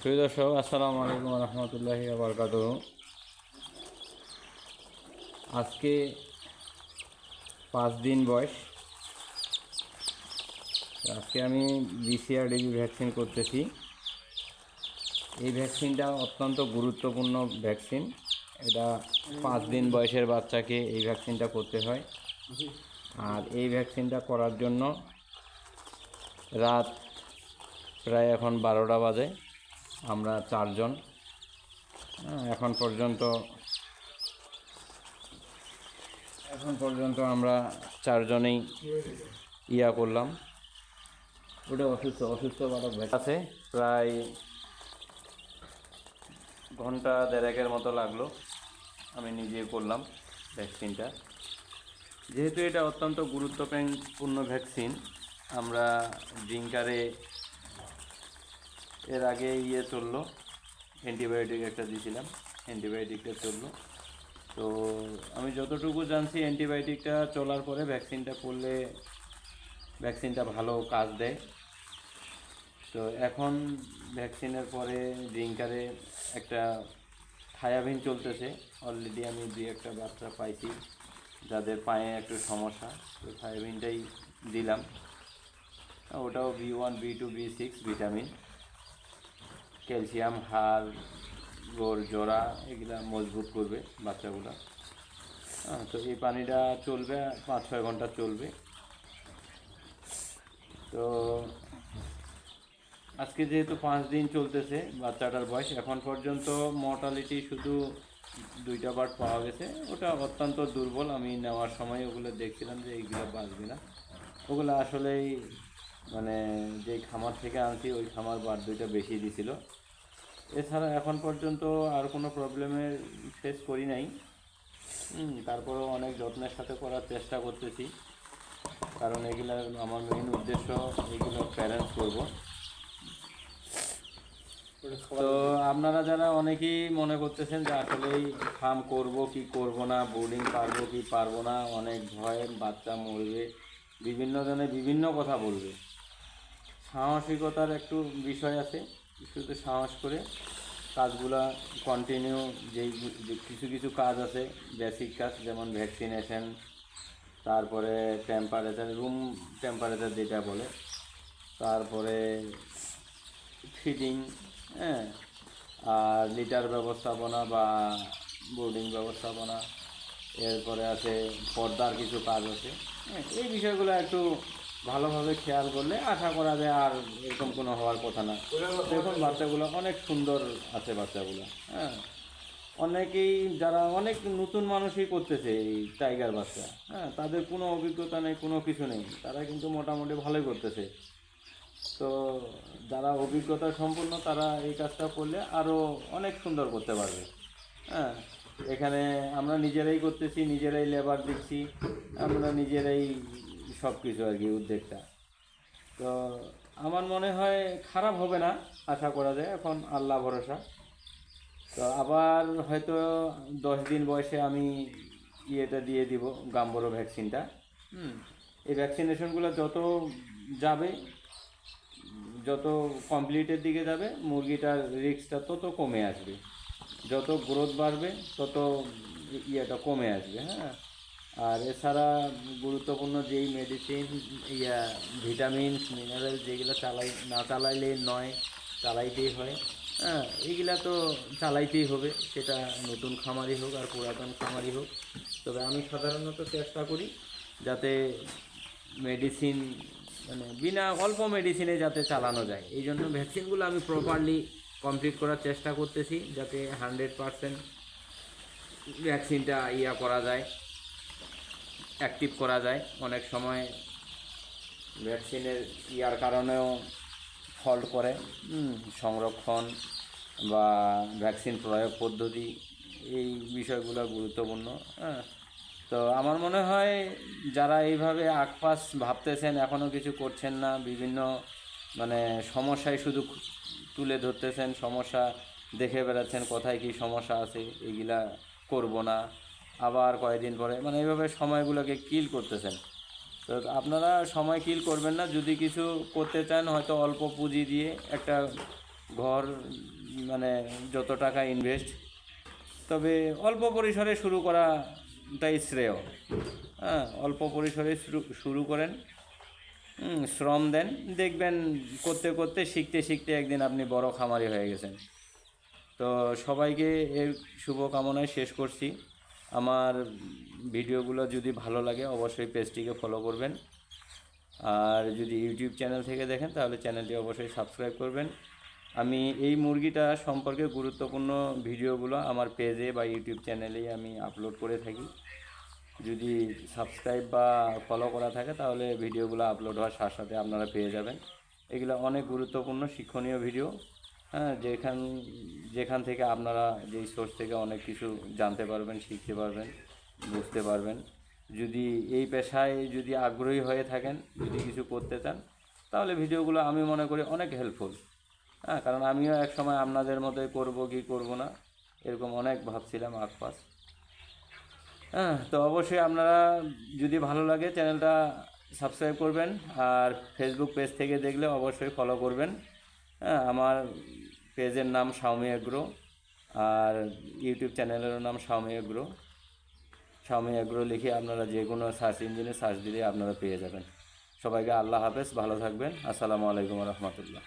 প্রিয় দর্শক, আসসালামু আলাইকুম রহমতুল্লাহি ওয়া বারাকাতুহু। আজকে 5 দিন বয়স। আজকে আমি BCRDB ভ্যাকসিন করতেছি। এই ভ্যাকসিনটা অত্যন্ত গুরুত্বপূর্ণ ভ্যাকসিন। এটা 5 দিন বয়সের বাচ্চাকে এই ভ্যাকসিনটা করতে হয়। আর এই ভ্যাকসিনটা করার জন্য রাত প্রায় এখন 12টা বাজে। আমরা 4 জন এখন পর্যন্ত আমরা 4 জনেই করলাম। ওটা অসুস্থ বালক আছে। প্রায় ঘন্টা দেড়েকের মতো লাগলো। আমি নিজে করলাম ভ্যাকসিনটা। যেহেতু এটা অত্যন্ত গুরুত্বপূর্ণ ভ্যাকসিন, আমরা ড্রিঙ্কারে এর আগে চললো, অ্যান্টিবায়োটিক একটা দিয়েছিলাম, অ্যান্টিবায়োটিকটা চললো। তো আমি যতটুকু জানছি, অ্যান্টিবায়োটিকটা চলার পরে ভ্যাকসিনটা করলে ভ্যাকসিনটা ভালো কাজ দেয়। তো এখন ভ্যাকসিনের পরে ড্রিঙ্কারে একটা থায়াবিন চলতেছে। অলরেডি আমি 2-1 বাচ্চা পাইছি যাদের পায়ে একটু সমস্যা, তো থায়াবিনটাই দিলাম। ওটাও B1, B2, B6 vitamin, calcium, হাড়, গোড়, জোড়া এগুলা মজবুত করবে বাচ্চাগুলা। তো এই পানিটা চলবে 5-6 ঘন্টা চলবে। তো আজকে যেহেতু 5 দিন চলতেছে বাচ্চাটার বয়স, এখন পর্যন্ত মর্টালিটি শুধু 2টা বার্ড পাওয়া গেছে। ওটা অত্যন্ত দুর্বল। আমি নেওয়ার সময় ওগুলো দেখছিলাম যে এইগুলো বাঁচবে না। ওগুলো আসলেই মানে যেই খামার থেকে আনছি ওই খামার বার্ড 2টা বেশি দিছিল। এছাড়া এখন পর্যন্ত আর কোনো প্রবলেমের ফেস করি নাই। তারপরেও অনেক যত্নের সাথে করার চেষ্টা করতেছি, কারণ এগুলো আমার মেইন উদ্দেশ্য, এগুলো প্যারেন্টস করব। তো আপনারা যারা অনেকেই মনে করতেছেন যে আসলেই ফার্ম করব কি করব না, বোর্ডিং পারবো কি পারবো না, অনেক ভয়, বাচ্চা মরবে, বিভিন্ন জনে বিভিন্ন কথা বলবে। সাহসিকতার একটু বিষয় আছে। শুধু সাহস করে কাজগুলা কন্টিনিউ, যেই কিছু কিছু কাজ আছে বেসিক কাজ, যেমন ভ্যাকসিনেশন, তারপরে টেম্পারেচার, রুম টেম্পারেচার যেটা বলে, তারপরে ফিডিং, হ্যাঁ, আর লিটার ব্যবস্থাপনা বা বোর্ডিং ব্যবস্থাপনা, এরপরে আছে পর্দার কিছু কাজ আছে। হ্যাঁ, এই বিষয়গুলো একটু ভালোভাবে খেয়াল করলে আশা করা যায় আর এরকম কোনো হওয়ার কথা না। দেখুন বাচ্চাগুলো অনেক সুন্দর আছে বাচ্চাগুলো। হ্যাঁ, অনেকেই যারা অনেক নতুন মানুষই করতেছে এই টাইগার বাচ্চা, হ্যাঁ, তাদের কোনো অভিজ্ঞতা নেই, কোনো কিছু নেই, তারা কিন্তু মোটামুটি ভালোই করতেছে। তো যারা অভিজ্ঞতা সম্পন্ন তারা এই কাজটা করলে আরও অনেক সুন্দর করতে পারবে। হ্যাঁ, এখানে আমরা নিজেরাই করতেছি, নিজেরাই লেবার দিচ্ছি, আমরা নিজেরাই সব কিছু আর কি উদ্যোগটা। তো আমার মনে হয় খারাপ হবে না, আশা করা যায়, এখন আল্লাহ ভরসা। তো আবার হয়তো 10 দিন বয়সে আমি ইয়েটা দিয়ে দিব, গাম্বরো ভ্যাকসিনটা। এই ভ্যাকসিনেশনগুলো যত যাবে, যত কমপ্লিটের দিকে যাবে, মুরগিটার রিস্কটা তত কমে আসবে। যত গ্রোথ বাড়বে তত ইয়েটা কমে আসবে। হ্যাঁ, আর এছাড়া গুরুত্বপূর্ণ যেই মেডিসিন, ভিটামিনস, মিনারেল যেগুলো না চালাইলে নয়, চালাইতেই হয়। হ্যাঁ, এইগুলা তো চালাইতেই হবে, সেটা নতুন খামারি হোক আর পুরাতন খামারি হোক। তবে আমি সাধারণত চেষ্টা করি যাতে মেডিসিন, মানে বিনা অল্প মেডিসিনে যাতে চালানো যায়, এই জন্য ভ্যাকসিনগুলো আমি প্রপারলি কমপ্লিট করার চেষ্টা করতেছি, যাতে 100% ভ্যাকসিনটা করা যায়, অ্যাক্টিভ করা যায়। অনেক সময় ভ্যাকসিনের কারণেও ফল্ট করে, সংরক্ষণ বা ভ্যাকসিন প্রয়োগ পদ্ধতি, এই বিষয়গুলো গুরুত্বপূর্ণ। হ্যাঁ, তো আমার মনে হয় যারা এইভাবে আকপাস ভাবতেছেন, এখনও কিছু করছেন না, বিভিন্ন মানে সমস্যায় শুধু তুলে ধরতেছেন, সমস্যা দেখে বেড়াচ্ছেন, কোথায় কী সমস্যা আছে, এগুলা করব না, আবার কয়েকদিন পরে, মানে এইভাবে সময়গুলোকে কিল করতেছেন। তো আপনারা সময় কিল করবেন না, যদি কিছু করতে চান হয়তো অল্প পুঁজি দিয়ে একটা ঘর, মানে যত টাকা ইনভেস্ট, তবে অল্প পরিসরে শুরু করাটাই শ্রেয়। হ্যাঁ, অল্প পরিসরে শুরু করেন, শ্রম দেন, দেখবেন করতে করতে শিখতে শিখতে একদিন আপনি বড় খামারি হয়ে গেছেন। তো সবাইকে এর শুভকামনায় শেষ করছি। আমার ভিডিওগুলো যদি ভালো লাগে অবশ্যই পেজটিকে ফলো করবেন, আর যদি ইউটিউব চ্যানেল থেকে দেখেন তাহলে চ্যানেলটি অবশ্যই সাবস্ক্রাইব করবেন। আমি এই মুরগিটা সম্পর্কে গুরুত্বপূর্ণ ভিডিওগুলো আমার পেজে বা ইউটিউব চ্যানেলেই আমি আপলোড করে থাকি। যদি সাবস্ক্রাইব বা ফলো করা থাকে তাহলে ভিডিওগুলো আপলোড হওয়ার সাথে সাথে আপনারা পেয়ে যাবেন। এগুলো অনেক গুরুত্বপূর্ণ শিক্ষণীয় ভিডিও। হ্যাঁ, যেখান থেকে আপনারা যেই সোর্স থেকে অনেক কিছু জানতে পারবেন, শিখতে পারবেন, বুঝতে পারবেন। যদি এই পেশায় যদি আগ্রহী হয়ে থাকেন, যদি কিছু করতে চান, তাহলে ভিডিওগুলো আমি মনে করি অনেক হেল্পফুল। হ্যাঁ, কারণ আমিও এক সময় আপনাদের মতোই করব কি করব না এরকম অনেক ভাবছিলাম আশপাশ। হ্যাঁ, তো অবশ্যই আপনারা যদি ভালো লাগে চ্যানেলটা সাবস্ক্রাইব করবেন, আর ফেসবুক পেজ থেকে দেখলে অবশ্যই ফলো করবেন। হ্যাঁ, আমার পেজের নাম শাওমি এগ্রো, আর ইউটিউব চ্যানেলেরও নাম শাওমি এগ্রো। শাওমি এগ্রো লিখে আপনারা যে কোনো সার্চ ইঞ্জিনে সার্চ দিলে আপনারা পেয়ে যাবেন। সবাইকে আল্লাহ হাফেজ, ভালো থাকবেন। আসসালামু আলাইকুম রহমতুল্লাহ।